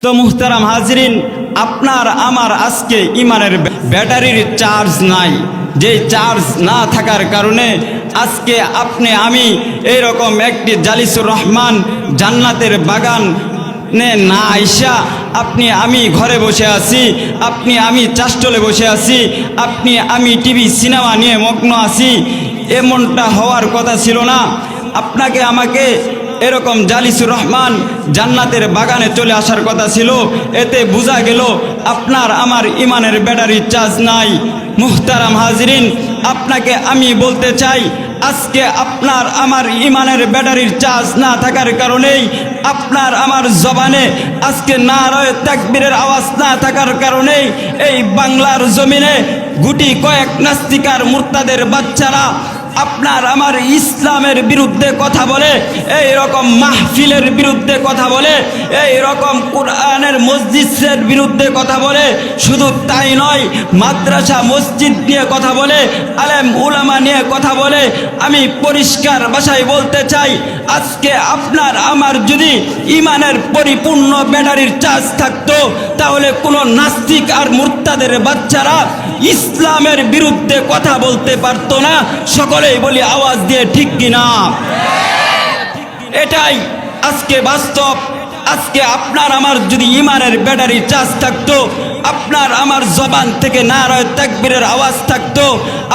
তো মুহতারাম হাজরিন, আপনার আমার আজকে ইমানের ব্যাটারির চার্জ নাই। যে চার্জ না থাকার কারণে আজকে আপনি আমি এইরকম একটি জালিসুর রহমান জান্নাতের বাগান না আইসা আপনি আমি ঘরে বসে আছি, আপনি আমি চাষ্টলে বসে আছি, আপনি আমি টিভি সিনেমা নিয়ে মগ্ন আছি। এমনটা হওয়ার কথা ছিল না। আপনাকে আমাকে এরকম জালিসুর রহমান জান্নাতের বাগানে চলে আসার কথা ছিল। এতে বোঝা গেল আপনার আমার ইমানের ব্যাটারি চার্জ নাই। মুহতারাম হাজরিন, আপনাকে আমি বলতে চাই, আজকে আপনার আমার ইমানের ব্যাটারির চার্জ না থাকার কারণেই আপনার আমার জবানে আজকে নারায়ে তাকবীরের আওয়াজ না থাকার কারণেই এই বাংলার জমিনে গুটি কয়েক নাস্তিকার মুরতাদের বাচ্চারা আপনার আমার ইসলামের বিরুদ্ধে কথা বলে, এই রকম মাহফিলের বিরুদ্ধে কথা বলে, এই রকম কোরআনের মসজিদের বিরুদ্ধে কথা বলে। শুধু তাই নয়, মাদ্রাসা মসজিদ নিয়ে কথা বলে, আলেম উলামা নিয়ে কথা বলে। আমি পরিষ্কার ভাষায় বলতে চাই, আজকে আপনার আমার যদি ইমানের পরিপূর্ণ ব্যাটারির চার্জ থাকতো, তাহলে কোনো নাস্তিক আর মুরতাদের বাচ্চারা ইসলামের বিরুদ্ধে কথা বলতে পারতো না। সকলেই বলি আওয়াজ দিয়ে ঠিক কিনা? এটাই আজকে বাস্তব। আজকে আপনার আমার যদি ইমানের ব্যাটারি চার্জ থাকতো, আপনার আমার জবান থেকে নারায়ে তাকবীরের আওয়াজ থাকতো,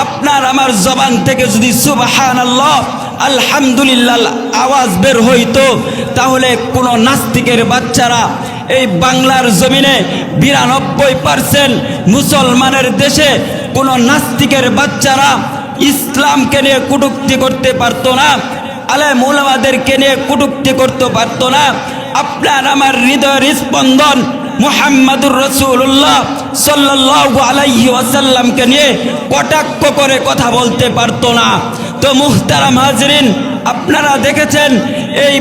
আপনার আমার জবান থেকে যদি সুবহানাল্লাহ আলহামদুলিল্লাহ আওয়াজ বের হইতো, তাহলে কোনো নাস্তিকের বাচ্চারা এই বাংলার জমিনে 92% মুসলমানের দেশে কোনো নাস্তিকের বাচ্চারা ইসলামকে নিয়ে কটূক্তি করতে পারতো না, আলেম উলামাদেরকে নিয়ে কটূক্তি করতে পারতো না। আপনার আমার হৃদয়ের স্পন্দন মুহাম্মাদুর রাসূলুল্লাহ সাল্লাল্লাহু আলাইহি ওয়াসাল্লামকে নিয়ে কটাক্ষ করে কথা বলতে পারতো না। তো মুহতারাম হাজরিন, আপনারা দেখেছেন এই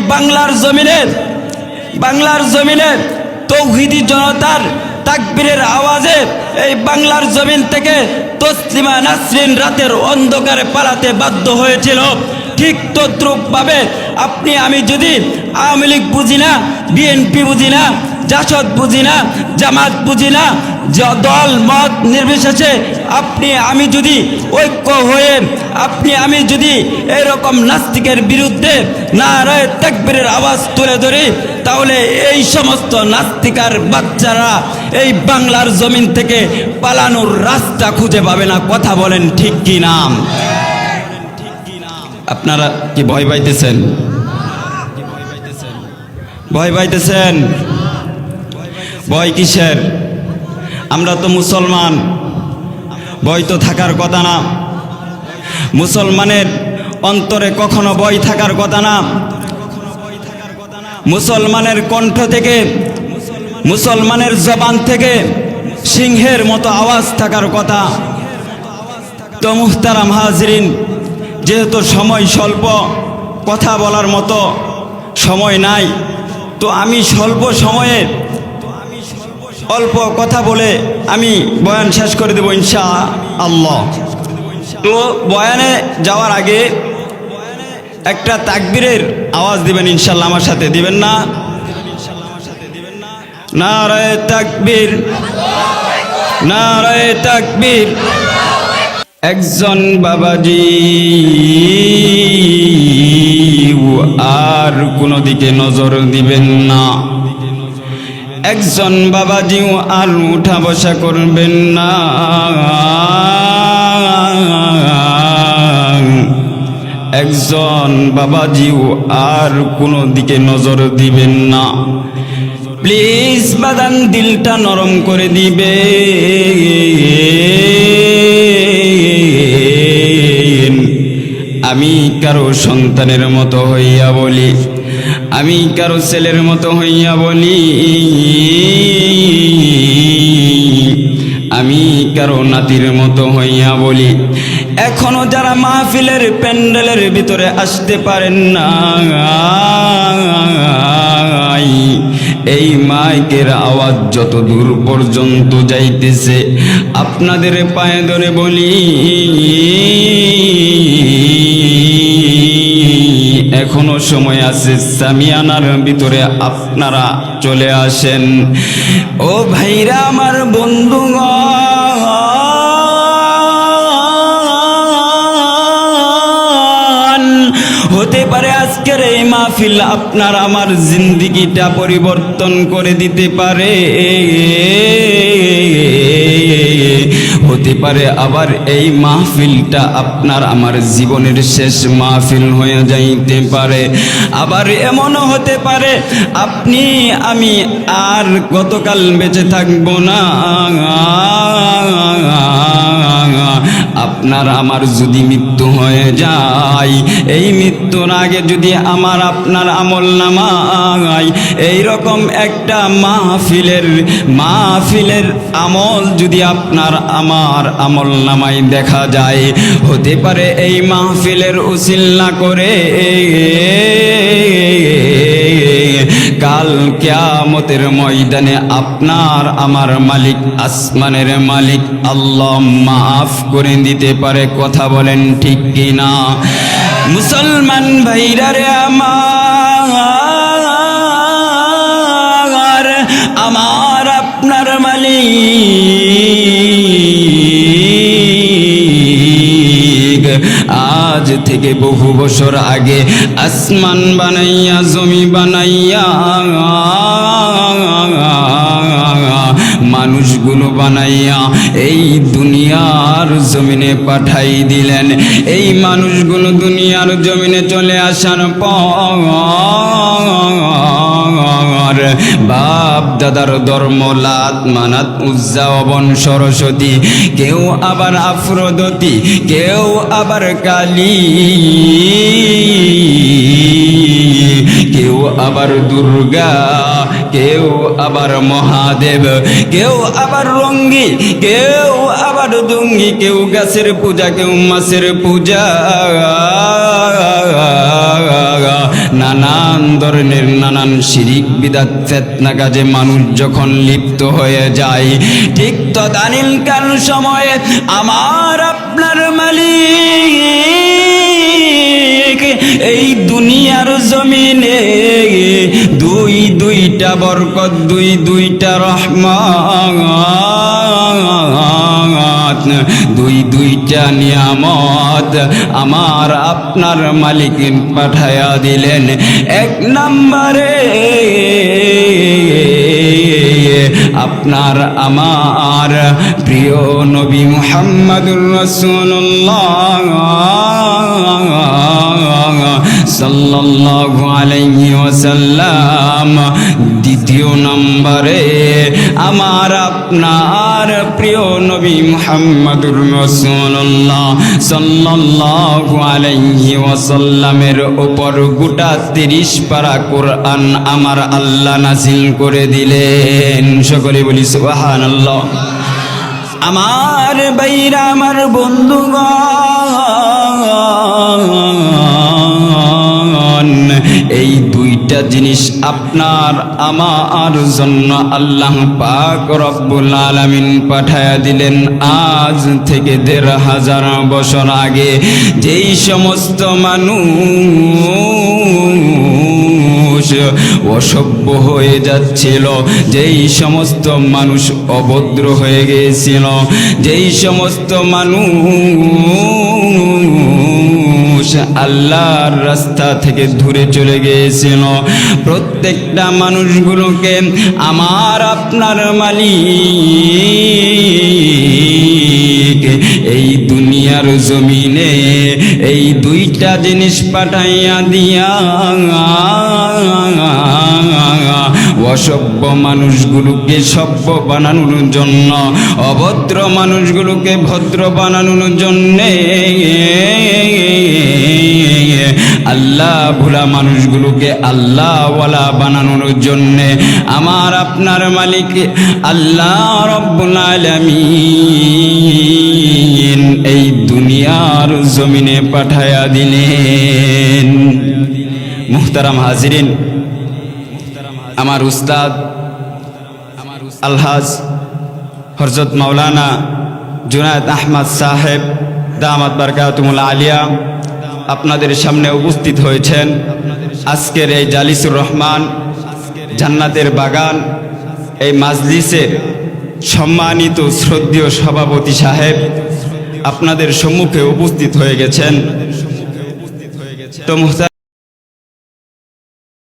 বাংলার জমিনে তৌহিদি জনতার তাকবীরের আওয়াজে এই বাংলার জমিন থেকে তসলিমা নাসরিন রাতের অন্ধকারে পালাতে বাধ্য হয়েছিল। ঠিক তদ্রূপভাবে আপনি আমি যদি আওয়ামী লীগ বুঝি না, বিএনপি বুঝি না, জাসদ বুঝি না, জামাত বুঝি না, দল মত নির্বিশেষে আপনি আমি যদি ঐক্য হয়ে আপনি আমি যদি এরকম নাস্তিকের বিরুদ্ধে নারায়ে তাকবীরের আওয়াজ তুলে ধরি, তাহলে এই সমস্ত নাস্তিকার বাচ্চারা এই বাংলার জমিন থেকে পালানোর রাস্তা খুঁজে পাবে না। কথা বলেন ঠিক কি না? আপনারা কি ভয় পাইতেছেন? ভয় পাইতেছেন? ভয় কিসের? আমরা তো মুসলমান, ভয় তো থাকার কথা না। মুসলমানের অন্তরে কখনো ভয় থাকার কথা না। মুসলমানের কণ্ঠ থেকে, মুসলমানের জবান থেকে সিংহের মতো আওয়াজ থাকার কথা। তো মুহতারাম হাজরিন, যেহেতু সময় স্বল্প, কথা বলার মতো সময় নাই, তো আমি স্বল্প সময়ে অল্প কথা বলে আমি বয়ান শেষ করে দেব ইনশাআল্লাহ। তো বয়ানে যাওয়ার আগে একটা তাকবীরের আওয়াজ দিবেন ইনশাআল্লাহ, আমার সাথে দিবেন না? নারায়ে তাকবীর, নারায়ে তাকবীর। একজন বাবাজি আর কোনো দিকে নজর দিবেন না। একজন বাবাজিও আর উঠা বসা করবেন না। একজন বাবাজিও আর কোনো দিকে নজর দিবেন না। প্লিজ বাদান, দিলটা নরম করে দিবে। আমি কারো সন্তানের মতো হইয়া বলি, আমি কারো ছেলের মতো হইয়া বলি, আমি কারো নাতির মতো হইয়া বলি। এখনো যারা মাহফিলের প্যান্ডেলের ভিতরে আসতে পারেন না, এই মাইকের আওয়াজ যত দূর পর্যন্ত যাইতেছে, আপনাদের পায়ে ধরে বলি, এখনো সময় আছে, সামিয়ানার ভিতরে আপনারা চলে আসেন। ও ভাইরা আমার, বন্ধুগণ, হতে পারে আজকের এই মাহফিল আপনার আমার জিন্দেগিটা পরিবর্তন করে দিতে পারে, হতে পারে আবার এই মাহফিলটা আপনার আমার জীবনের শেষ মাহফিল হয়ে যাইতে পারে। আবার এমনও হতে পারে আপনি আমি আর গতকাল বেঁচে থাকবো না। আপনার আমার যদি মৃত্যু হয়ে যায়, এই মৃত্যুর আগে যদি আমার আপনার আমল নামায় এইরকম একটা মাহফিলের আমল যদি আপনার আমার আমল নামায় দেখা যায়, হতে পারে এই মাহফিলের উসিলা করে কাল কিয়ামতের ময়দানে আপনার আমার মালিক, আসমানের মালিক আল্লাহ মাফ করে দিতে পারে। কথা বলেন ঠিক কি না? মুসলমান ভাইরা রে আমার আপনার মালিক আজ থেকে বহু বছর আগে আসমান বানাইয়া, জমি বানাইয়া, মানুষগুলো বানাইয়া এই দুনিয়ার জমিনে পাঠাই দিলেন। এই মানুষগুলো দুনিয়ার জমিনে চলে আসার পর বাপ দাদার ধর্ম লাত, মানাত, উজ্জা, অবন, সরস্বতী, কেউ আবার আফ্রোদতি, কেউ আবার কালী, কেউ আবার দুর্গা, কেউ আবার মহাদেব, কেউ আবার রঙ্গি, কেউ আবার দুঙ্গি, কেউ গাছের পূজা, কেউ মাছের পূজা, নানান ধরনের নানান শিরিক বিদাত ফিতনা কাজে মানুষ যখন লিপ্ত হয়ে যায়, ঠিক তদানীন্তন সময়ে আমার আপনার মালিক এই দুনিয়ার জমিনে দুইটা বরকত, দুইটা রহমত, দুইটা নিয়ামত আমার আপনার মালিক পাঠায়া দিলেন। এক নম্বরে আপনার আমার প্রিয় নবী মুহাম্মদুর রাসূলুল্লাহ সাল্লাল্লাহু আলাইহি ওয়াসাল্লাম। দ্বিতীয় নম্বরে আমার আপনার প্রিয় নবী মুহাম্মদুর রাসূলুল্লাহ সাল্লাল্লাহু আলাইহি ওয়াসাল্লামের উপর গোটা 30 পারা কোরআন আমার আল্লাহ নাযিল করে দিলেন। সকলে বলি সুবহানাল্লাহ। আমার ভাইরা, আমার বন্ধুগণ, এই দুইটা জিনিস আপনার আমার জন্য আল্লাহ পাক রব্বুল আলামিন পাঠায়া দিলেন আজ থেকে 1500 বছর আগে। যেই সমস্ত মানুষ অসভ্য হয়ে যাচ্ছিল, যেই সমস্ত মানুষ অভদ্র হয়ে গিয়েছিল, যেই সমস্ত মানুষ আল্লাহর রাস্তা থেকে দূরে চলে গিয়েছিল, প্রত্যেকটা মানুষগুলোকে আমার আপনার মালিক এই দুনিয়ার জমিনে এই দুইটা জিনিস পাঠাইয়া দিয়া অসভ্য মানুষগুলোকে সভ্য বানানোর জন্য, অভদ্র মানুষগুলোকে ভদ্র বানানোর জন্যে, আল্লাহ ভোলা মানুষগুলোকে আল্লাহওয়ালা বানানোর জন্যে আমার আপনার মালিক আল্লাহ রব্বুল আলামিন এই দুনিয়ার জমিনে পাঠায়া দিলেন। মুহতারাম হাজিরিন, আমার উস্তাদ আলহাজ হযরত মাওলানা জুনায়েদ আহমদ সাহেব দামাত বারকাতুহুল আলিয়া আপনাদের সামনে উপস্থিত হয়েছেন আজকের এই জালিসুর রহমান জান্নাতের বাগান এই মাজলিসের সম্মানিত শ্রদ্ধেয় সভাপতি সাহেব আপনাদের সম্মুখে উপস্থিত হয়ে গেছেন। তো